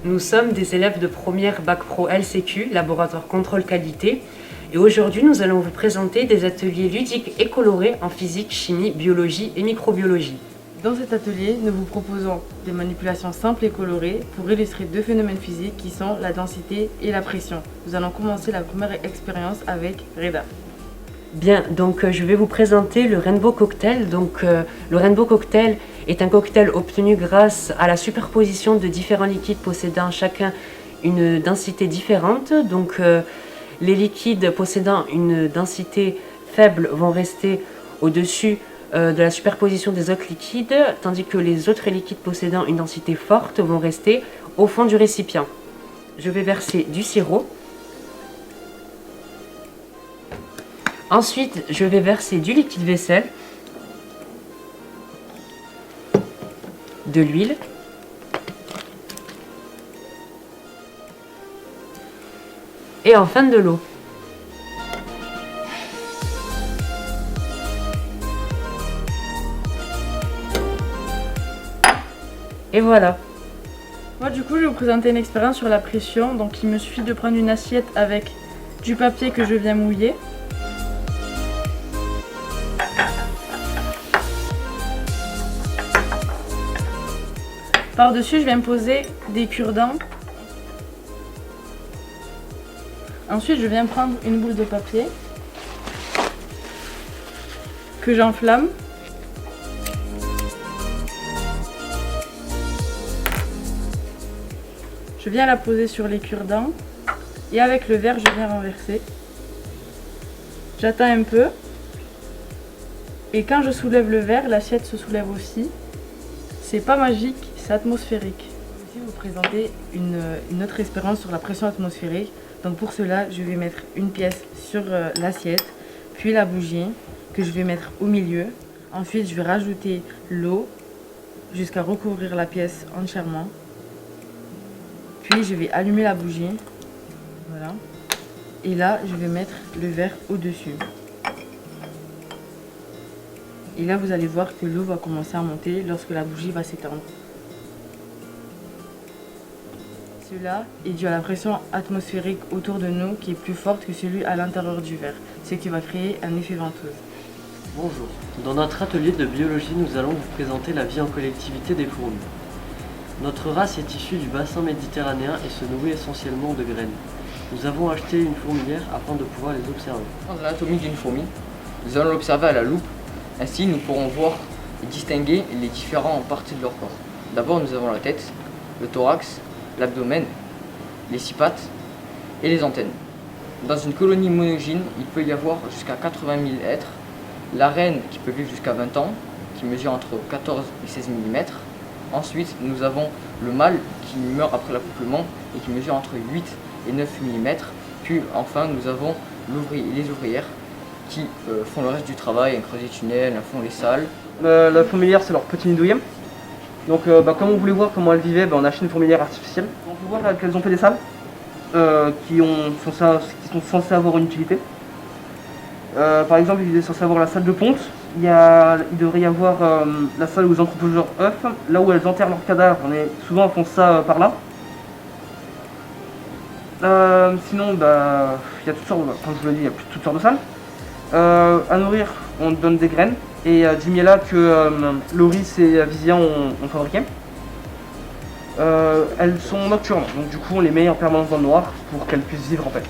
Nous sommes des élèves de première Bac Pro LCQ, laboratoire contrôle qualité. Et aujourd'hui, nous allons vous présenter des ateliers ludiques et colorés en physique, chimie, biologie et microbiologie. Dans cet atelier, nous vous proposons des manipulations simples et colorées pour illustrer deux phénomènes physiques qui sont la densité et la pression. Nous allons commencer la première expérience avec Reda. Bien, donc je vais vous présenter le Rainbow Cocktail. Le Rainbow Cocktail est un cocktail obtenu grâce à la superposition de différents liquides possédant chacun une densité différente. Les liquides possédant une densité faible vont rester au-dessus de la superposition des autres liquides, tandis que les autres liquides possédant une densité forte vont rester au fond du récipient. Je vais verser du sirop. Ensuite, je vais verser du liquide vaisselle, de l'huile, et enfin de l'eau. Et voilà. Moi du coup je vais vous présenter une expérience sur la pression. Donc il me suffit de prendre une assiette avec du papier que je viens mouiller. Par-dessus, je viens poser des cure-dents. Ensuite, je viens prendre une boule de papier que j'enflamme. Je viens la poser sur les cure-dents et avec le verre, je viens renverser. J'attends un peu et quand je soulève le verre, l'assiette se soulève aussi. C'est pas magique, c'est atmosphérique. Je vais aussi vous présenter une autre expérience sur la pression atmosphérique. Donc pour cela, je vais mettre une pièce sur l'assiette, puis la bougie que je vais mettre au milieu. Ensuite, je vais rajouter l'eau jusqu'à recouvrir la pièce entièrement. Puis je vais allumer la bougie. Voilà. Et là, je vais mettre le verre au-dessus. Et là, vous allez voir que l'eau va commencer à monter lorsque la bougie va s'éteindre. Cela est dû à la pression atmosphérique autour de nous qui est plus forte que celui à l'intérieur du verre, ce qui va créer un effet ventouse. Bonjour, dans notre atelier de biologie, nous allons vous présenter la vie en collectivité des fourmis. Notre race est issue du bassin méditerranéen et se nourrit essentiellement de graines. Nous avons acheté une fourmilière afin de pouvoir les observer. Dans l'anatomie d'une fourmi, nous allons l'observer à la loupe. Ainsi, nous pourrons voir et distinguer les différentes parties de leur corps. D'abord, nous avons la tête, le thorax, l'abdomen, les 6 pattes et les antennes. Dans une colonie monogyne, il peut y avoir jusqu'à 80 000 êtres. La reine qui peut vivre jusqu'à 20 ans, qui mesure entre 14 et 16 mm. Ensuite, nous avons le mâle qui meurt après l'accouplement et qui mesure entre 8 et 9 mm. Puis enfin, nous avons les ouvrières qui font le reste du travail, elles creusent des tunnels, elles font les salles. La fourmilière, c'est leur petit nid douillet. Donc comme on voulait voir comment elles vivaient, on a acheté une fourmilière artificielle. On peut voir qu'elles ont fait des salles qui sont censées avoir une utilité. Par exemple, il est censé avoir la salle de ponte. Il devrait y avoir la salle où ils entreposent leurs œufs, là où elles enterrent leurs cadavres. Souvent, elles font ça par là. Sinon, il y a toutes sortes, comme je vous l'ai dit, il y a toutes sortes de salles. À nourrir, on donne des graines et du miel que Loris et Visia ont fabriqué. Elles sont nocturnes, donc du coup on les met en permanence dans le noir pour qu'elles puissent vivre en fait.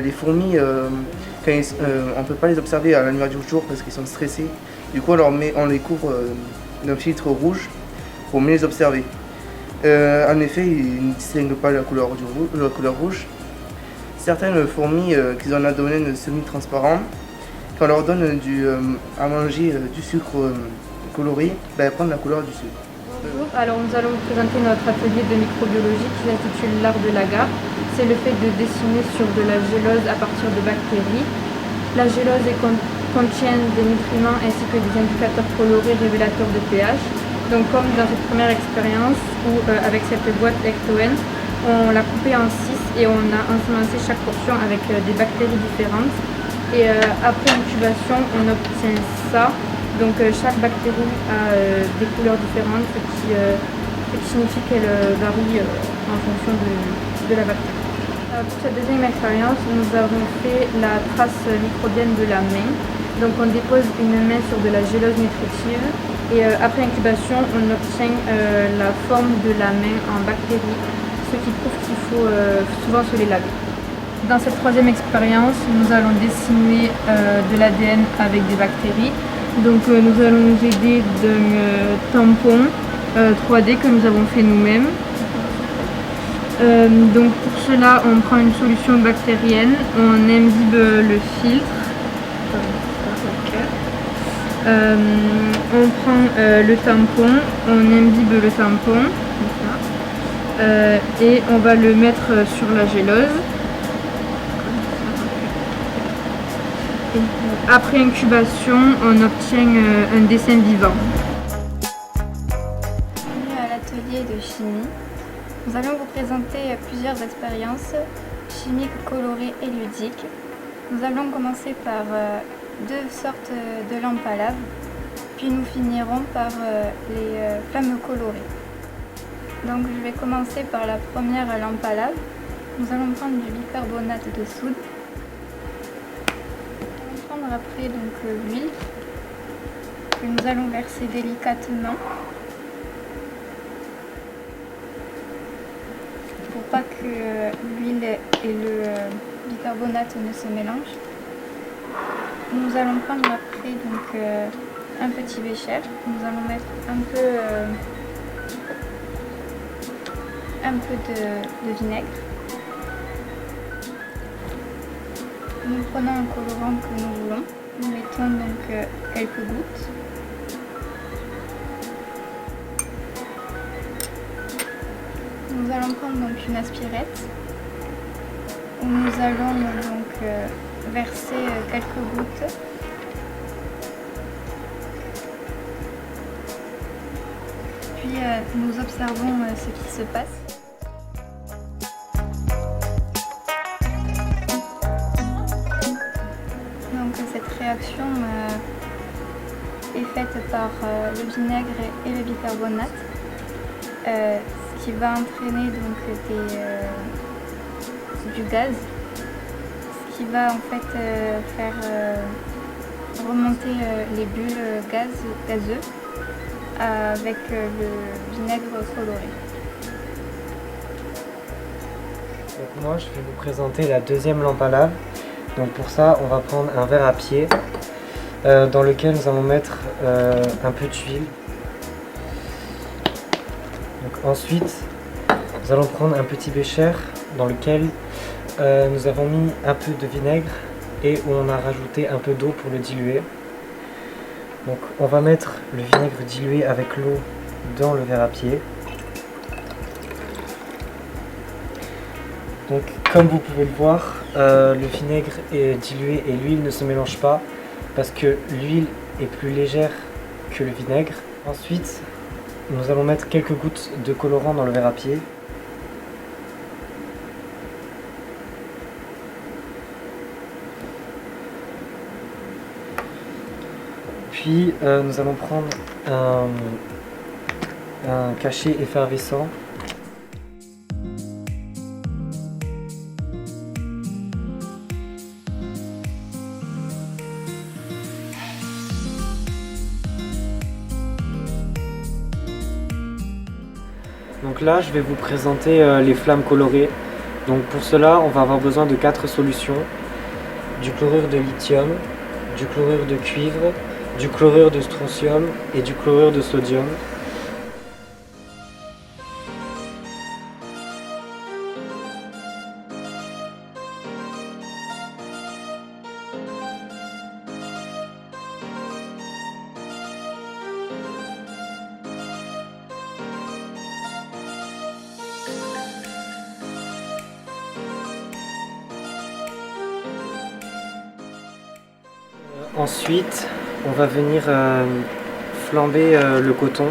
Les fourmis, on ne peut pas les observer à la lumière du jour parce qu'ils sont stressés. Du coup on les couvre d'un filtre rouge pour mieux les observer. En effet, ils ne distinguent pas la couleur rouge. Certaines fourmis qui ont un abdomen semi-transparent, quand on leur donne à manger du sucre coloré, elles prennent la couleur du sucre. Bonjour, alors nous allons vous présenter notre atelier de microbiologie qui s'intitule l'art de l'agar. C'est le fait de dessiner sur de la gélose à partir de bactéries. La gélose contient des nutriments ainsi que des indicateurs colorés révélateurs de pH. Donc comme dans cette première expérience où avec cette boîte Ectoen, on l'a coupé en 6 et on a ensemencé chaque portion avec des bactéries différentes. Et après incubation, on obtient ça. Donc chaque bactérie a des couleurs différentes, ce qui ce qui signifie qu'elle varie en fonction de la bactérie. Pour cette deuxième expérience, nous avons fait la trace microbienne de la main. Donc on dépose une main sur de la gélose nutritive et après incubation, on obtient la forme de la main en bactéries, ce qui prouve qu'il faut souvent se les laver. Dans cette troisième expérience, nous allons dessiner de l'ADN avec des bactéries. Donc nous allons nous aider d'un tampon 3D que nous avons fait nous-mêmes. Donc pour cela, on prend une solution bactérienne, on imbibe le filtre. On prend le tampon, on imbibe le tampon et on va le mettre sur la gélose. Et après incubation, on obtient un dessin vivant. Bienvenue à l'atelier de chimie. Nous allons vous présenter plusieurs expériences chimiques colorées et ludiques. Nous allons commencer par deux sortes de lampes à lave, puis nous finirons par les flammes colorées. Donc je vais commencer par la première lampe à lave. Nous allons prendre du bicarbonate de soude. Nous allons prendre après l'huile que nous allons verser délicatement pour pas que l'huile et le bicarbonate ne se mélangent. Nous allons prendre après un petit bécher. Nous allons mettre un peu de vinaigre. Nous prenons un colorant que nous voulons. Nous mettons quelques gouttes. Nous allons prendre une aspirette où nous allons verser quelques gouttes. Puis nous observons ce qui se passe. Donc cette réaction est faite par le vinaigre et le bicarbonate, ce qui va entraîner du gaz, ce qui va en fait faire remonter les bulles gazeuses avec le vinaigre coloré. Donc moi je vais vous présenter la deuxième lampe à lave. Donc pour ça on va prendre un verre à pied dans lequel nous allons mettre un peu d'huile. Donc ensuite nous allons prendre un petit bécher dans lequel nous avons mis un peu de vinaigre et où on a rajouté un peu d'eau pour le diluer. Donc on va mettre le vinaigre dilué avec l'eau dans le verre à pied. Donc comme vous pouvez le voir, le vinaigre est dilué et l'huile ne se mélange pas parce que l'huile est plus légère que le vinaigre. Ensuite, nous allons mettre quelques gouttes de colorant dans le verre à pied. Puis nous allons prendre un cachet effervescent. Donc là, je vais vous présenter les flammes colorées. Donc pour cela, on va avoir besoin de 4 solutions. Du chlorure de lithium, du chlorure de cuivre, du chlorure de strontium et du chlorure de sodium. Ensuite, on va venir flamber le coton.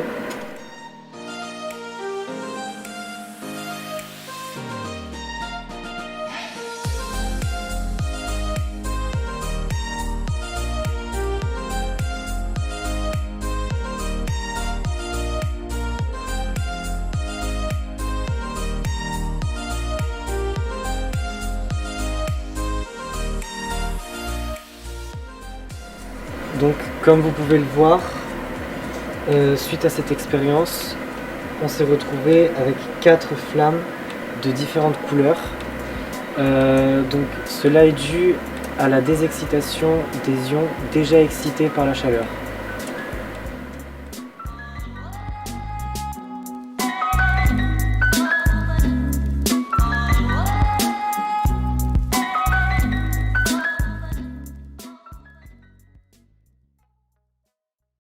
Donc comme vous pouvez le voir, suite à cette expérience, on s'est retrouvé avec 4 flammes de différentes couleurs. Donc cela est dû à la désexcitation des ions déjà excités par la chaleur.